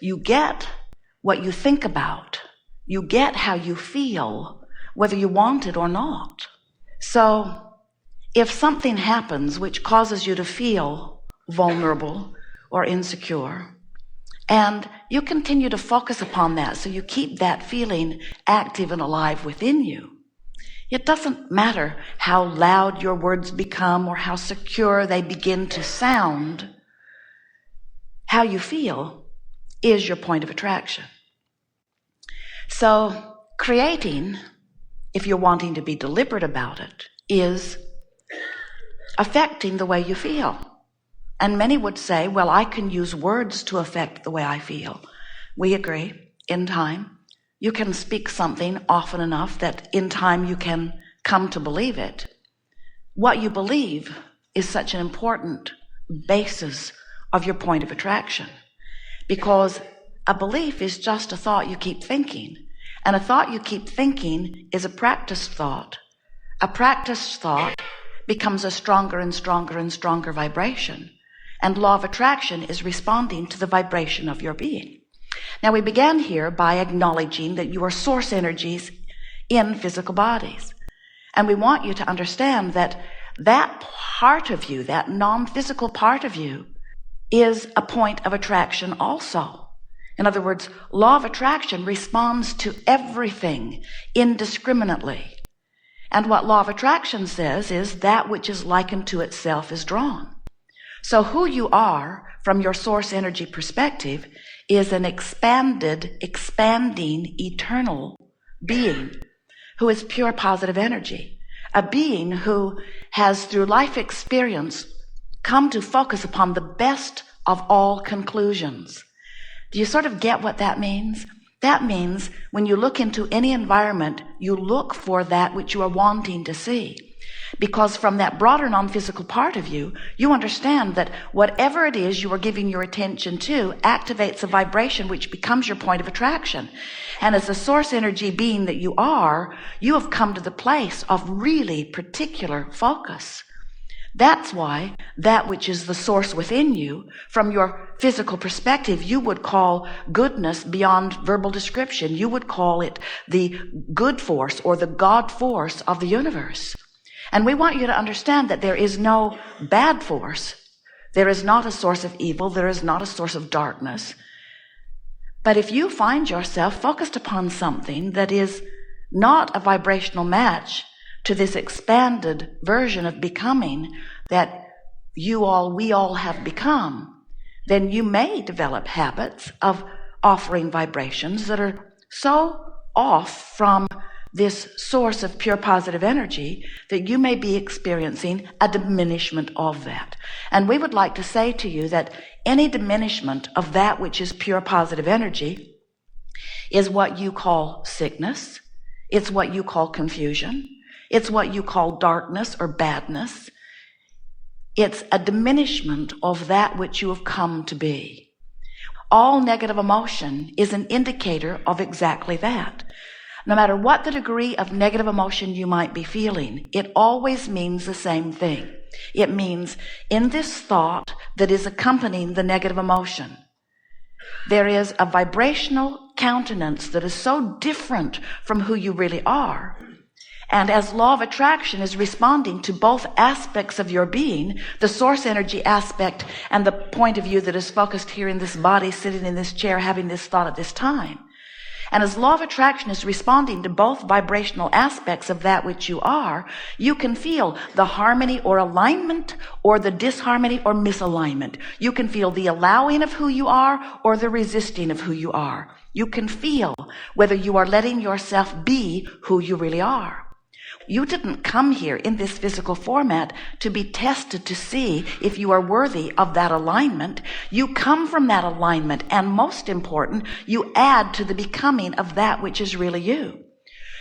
You get what you think about. You get how you feel, whether you want it or not. So if something happens which causes you to feel vulnerable or insecure, and you continue to focus upon that, so you keep that feeling active and alive within you, it doesn't matter how loud your words become or how secure they begin to sound. How you feel is your point of attraction. So creating, if you're wanting to be deliberate about it, is affecting the way you feel. And many would say, well, I can use words to affect the way I feel. We agree, in time. You can speak something often enough that in time you can come to believe it. What you believe is such an important basis of your point of attraction, because a belief is just a thought you keep thinking, and a thought you keep thinking is a practiced thought. A practiced thought becomes a stronger and stronger and stronger vibration, and law of attraction is responding to the vibration of your being. Now, we began here by acknowledging that you are source energies in physical bodies, and we want you to understand that that part of you, that non-physical part of you, is a point of attraction also. In other words, law of attraction responds to everything indiscriminately. And what law of attraction says is that which is likened to itself is drawn. So who you are from your source energy perspective is an expanding, eternal being who is pure positive energy. A being who has, through life experience, come to focus upon the best of all conclusions. Do you sort of get what that means? That means when you look into any environment, you look for that which you are wanting to see. Because from that broader non-physical part of you, you understand that whatever it is you are giving your attention to activates a vibration which becomes your point of attraction. And as the source energy being that you are, you have come to the place of really particular focus. That's why that which is the source within you, from your physical perspective, you would call goodness beyond verbal description. You would call it the good force or the God force of the universe. And we want you to understand that there is no bad force. There is not a source of evil. There is not a source of darkness. But if you find yourself focused upon something that is not a vibrational match to this expanded version of becoming that we all have become, then you may develop habits of offering vibrations that are so off from this source of pure positive energy that you may be experiencing a diminishment of that. And we would like to say to you that any diminishment of that which is pure positive energy is what you call sickness. It's what you call confusion. It's what you call darkness or badness. It's a diminishment of that which you have come to be. All negative emotion is an indicator of exactly that. No matter what the degree of negative emotion you might be feeling, it always means the same thing. It means in this thought that is accompanying the negative emotion, there is a vibrational countenance that is so different from who you really are. And as law of attraction is responding to both aspects of your being, the source energy aspect and the point of view that is focused here in this body, sitting in this chair, having this thought at this time. And as law of attraction is responding to both vibrational aspects of that which you are, you can feel the harmony or alignment or the disharmony or misalignment. You can feel the allowing of who you are or the resisting of who you are. You can feel whether you are letting yourself be who you really are. You didn't come here in this physical format to be tested to see if you are worthy of that alignment. You come from that alignment, and most important, you add to the becoming of that which is really you.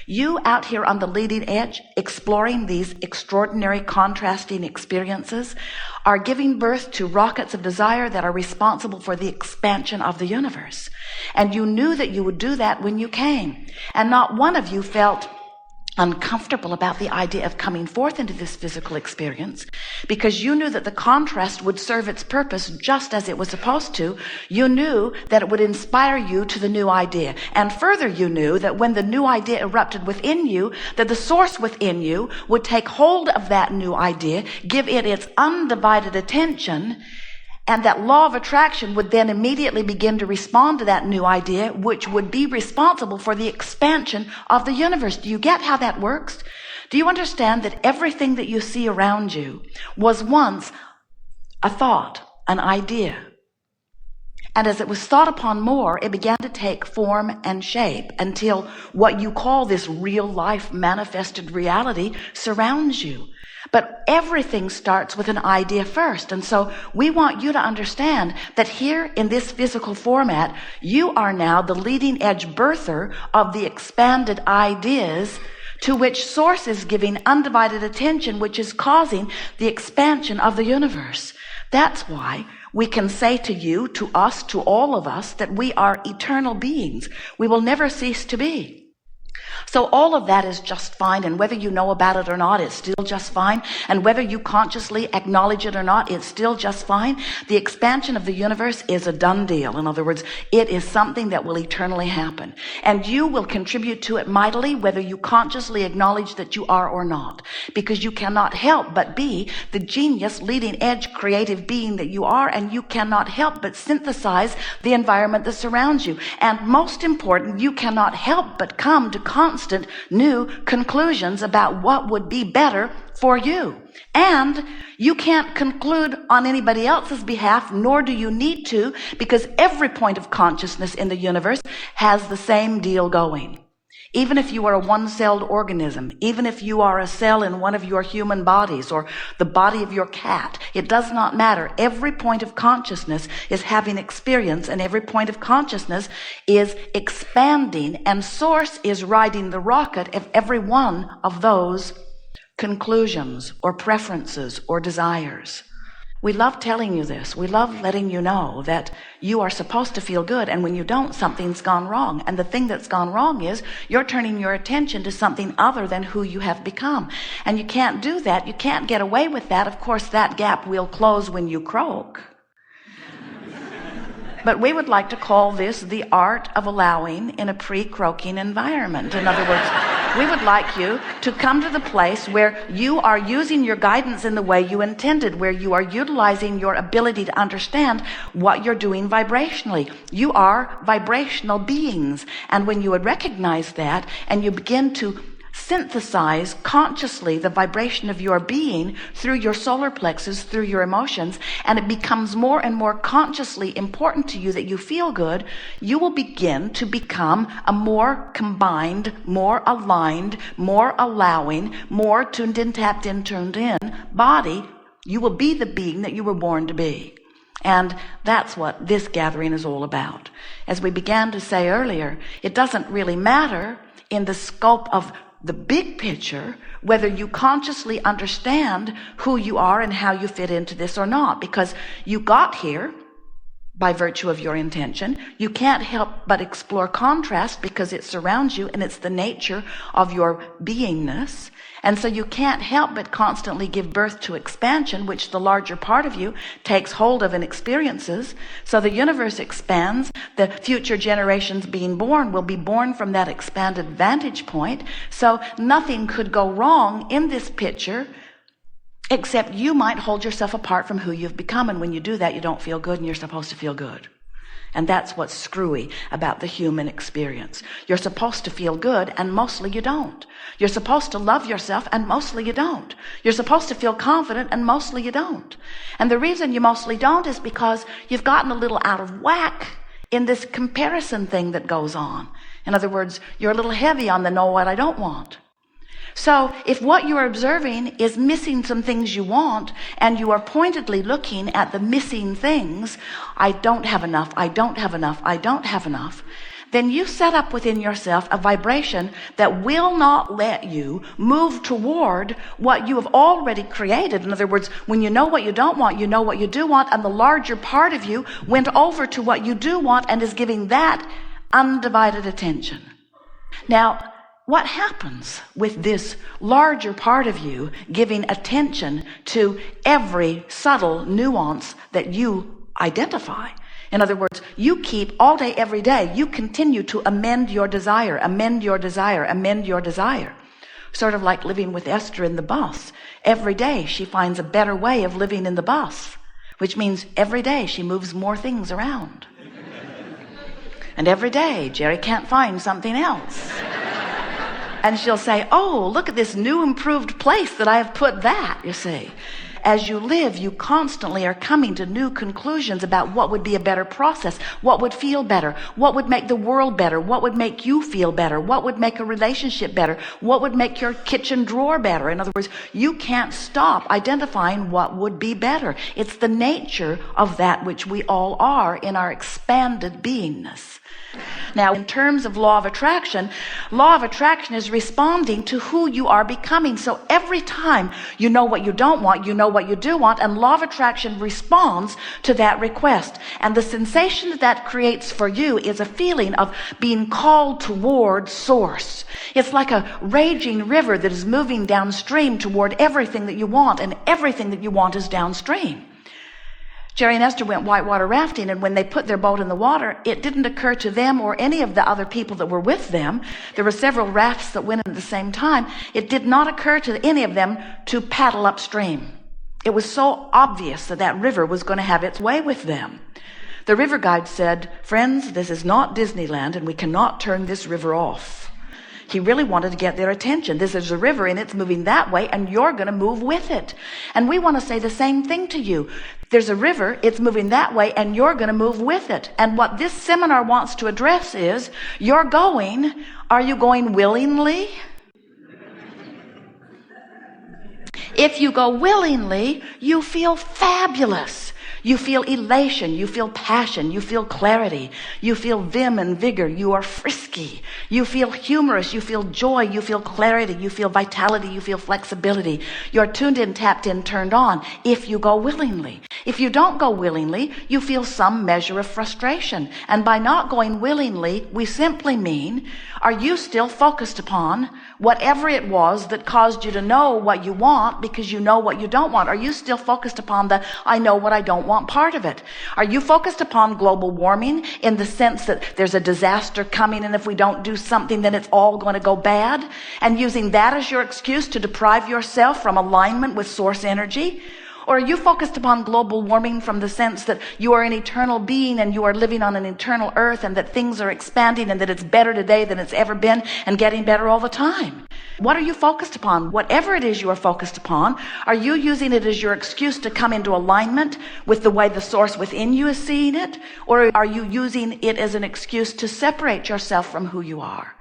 You out here on the leading edge, exploring these extraordinary contrasting experiences, are giving birth to rockets of desire that are responsible for the expansion of the universe. And you knew that you would do that when you came. And not one of you felt uncomfortable about the idea of coming forth into this physical experience, because you knew that the contrast would serve its purpose just as it was supposed to. You knew that it would inspire you to the new idea. And further, you knew that when the new idea erupted within you, that the source within you would take hold of that new idea, give it its undivided attention, and that law of attraction would then immediately begin to respond to that new idea, which would be responsible for the expansion of the universe. Do you get how that works? Do you understand that everything that you see around you was once a thought, an idea? And as it was thought upon more, it began to take form and shape until what you call this real life manifested reality surrounds you. But everything starts with an idea first. And so we want you to understand that here in this physical format, you are now the leading edge birther of the expanded ideas to which source is giving undivided attention, which is causing the expansion of the universe. That's why we can say to you, to us, to all of us, that we are eternal beings. We will never cease to be. So all of that is just fine, and whether you know about it or not, it's still just fine. And whether you consciously acknowledge it or not, it's still just fine. The expansion of the universe is a done deal. In other words, it is something that will eternally happen. And you will contribute to it mightily, whether you consciously acknowledge that you are or not. Because you cannot help but be the genius, leading edge, creative being that you are, and you cannot help but synthesize the environment that surrounds you. And most important, you cannot help but come to constant new conclusions about what would be better for you. And you can't conclude on anybody else's behalf, nor do you need to, because every point of consciousness in the universe has the same deal going. Even if you are a one-celled organism, even if you are a cell in one of your human bodies or the body of your cat, it does not matter. Every point of consciousness is having experience, and every point of consciousness is expanding, and source is riding the rocket of every one of those conclusions or preferences or desires. We love telling you this. We love letting you know that you are supposed to feel good, and when you don't, something's gone wrong. And the thing that's gone wrong is you're turning your attention to something other than who you have become. And you can't do that. You can't get away with that. Of course, that gap will close when you croak. But we would like to call this the art of allowing in a pre-croaking environment. In other words, we would like you to come to the place where you are using your guidance in the way you intended, where you are utilizing your ability to understand what you're doing vibrationally. You are vibrational beings. And when you would recognize that and you begin to synthesize consciously the vibration of your being through your solar plexus, through your emotions, and it becomes more and more consciously important to you that you feel good, you will begin to become a more combined, more aligned, more allowing, more tuned in, tapped in, turned in body. You will be the being that you were born to be. And that's what this gathering is all about. As we began to say earlier, it doesn't really matter in the scope of the big picture whether you consciously understand who you are and how you fit into this or not, because you got here by virtue of your intention. You can't help but explore contrast because it surrounds you and it's the nature of your beingness. And so you can't help but constantly give birth to expansion, which the larger part of you takes hold of and experiences. So the universe expands. The future generations being born will be born from that expanded vantage point. So nothing could go wrong in this picture, except you might hold yourself apart from who you've become. And when you do that, you don't feel good, and you're supposed to feel good. And that's what's screwy about the human experience. You're supposed to feel good, and mostly you don't. You're supposed to love yourself, and mostly you don't. You're supposed to feel confident, and mostly you don't. And the reason you mostly don't is because you've gotten a little out of whack in this comparison thing that goes on. In other words, you're a little heavy on the know what I don't want. So if what you're observing is missing some things you want, and you are pointedly looking at the missing things, I don't have enough, I don't have enough, I don't have enough, then you set up within yourself a vibration that will not let you move toward what you have already created. In other words, when you know what you don't want, you know what you do want, and the larger part of you went over to what you do want and is giving that undivided attention. Now, what happens with this larger part of you giving attention to every subtle nuance that you identify? In other words, you keep all day, every day, you continue to amend your desire, amend your desire, amend your desire. Sort of like living with Esther in the bus. Every day she finds a better way of living in the bus, which means every day she moves more things around. And every day Jerry can't find something else. And she'll say, oh, look at this new improved place that I have put that, you see. As you live, you constantly are coming to new conclusions about what would be a better process, what would feel better, what would make the world better, what would make you feel better, what would make a relationship better, what would make your kitchen drawer better. In other words, you can't stop identifying what would be better. It's the nature of that which we all are in our expanded beingness. Now, in terms of law of attraction is responding to who you are becoming. So every time you know what you don't want, you know what you do want, and law of attraction responds to that request. And the sensation that creates for you is a feeling of being called toward source. It's like a raging river that is moving downstream toward everything that you want, and everything that you want is downstream. Jerry and Esther went whitewater rafting, and when they put their boat in the water, it didn't occur to them or any of the other people that were with them. There were several rafts that went in at the same time. It did not occur to any of them to paddle upstream. It was so obvious that that river was going to have its way with them. The river guide said, friends, this is not Disneyland, and we cannot turn this river off. He really wanted to get their attention. This is a river, and it's moving that way, and you're going to move with it. And we want to say the same thing to you. There's a river, it's moving that way, and you're going to move with it. And what this seminar wants to address is, you're going. Are you going willingly? If you go willingly, you feel fabulous. You feel elation, you feel passion, you feel clarity, you feel vim and vigor, you are frisky, you feel humorous, you feel joy, you feel clarity, you feel vitality, you feel flexibility. You're tuned in, tapped in, turned on if you go willingly. If you don't go willingly, you feel some measure of frustration. And by not going willingly, we simply mean, are you still focused upon whatever it was that caused you to know what you want because you know what you don't want? Are you still focused upon the I know what I don't want part of it? Are you focused upon global warming in the sense that there's a disaster coming, and if we don't do something then it's all going to go bad, and using that as your excuse to deprive yourself from alignment with source energy? Or are you focused upon global warming from the sense that you are an eternal being and you are living on an eternal earth, and that things are expanding and that it's better today than it's ever been and getting better all the time? What are you focused upon? Whatever it is you are focused upon, are you using it as your excuse to come into alignment with the way the source within you is seeing it? Or are you using it as an excuse to separate yourself from who you are?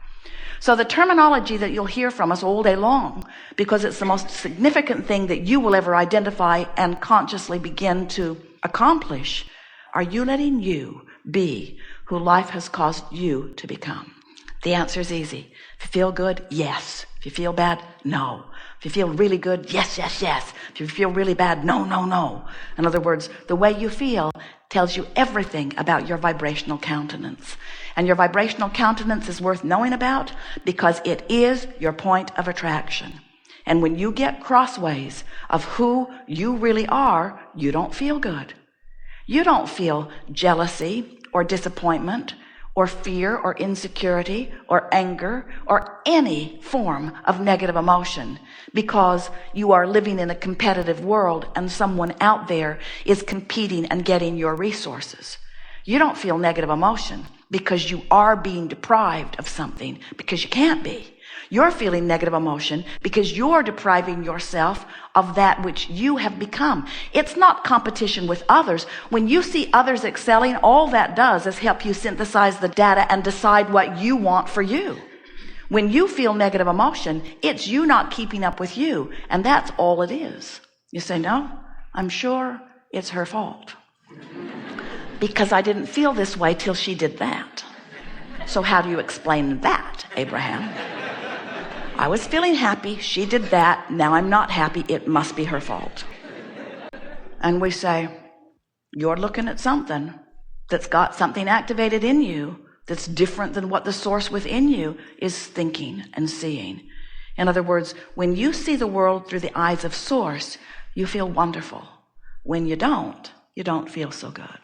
So the terminology that you'll hear from us all day long, because it's the most significant thing that you will ever identify and consciously begin to accomplish, are you letting you be who life has caused you to become? The answer is easy. If you feel good, yes. If you feel bad, no. If you feel really good, yes, yes, yes. If you feel really bad, no, no, no. In other words, the way you feel tells you everything about your vibrational countenance. And your vibrational countenance is worth knowing about because it is your point of attraction. And when you get crossways of who you really are, you don't feel good. You don't feel jealousy or disappointment or fear or insecurity or anger or any form of negative emotion, because you are living in a competitive world and someone out there is competing and getting your resources. You don't feel negative emotion because you are being deprived of something, because you can't be. You're feeling negative emotion because you're depriving yourself of that which you have become. It's not competition with others. When you see others excelling, all that does is help you synthesize the data and decide what you want for you. When you feel negative emotion, it's you not keeping up with you, and that's all it is. You say, no, I'm sure it's her fault, because I didn't feel this way till she did that. So how do you explain that, Abraham? I was feeling happy, she did that, now I'm not happy, it must be her fault. And we say, you're looking at something that's got something activated in you that's different than what the source within you is thinking and seeing. In other words, when you see the world through the eyes of source, you feel wonderful. When you don't feel so good.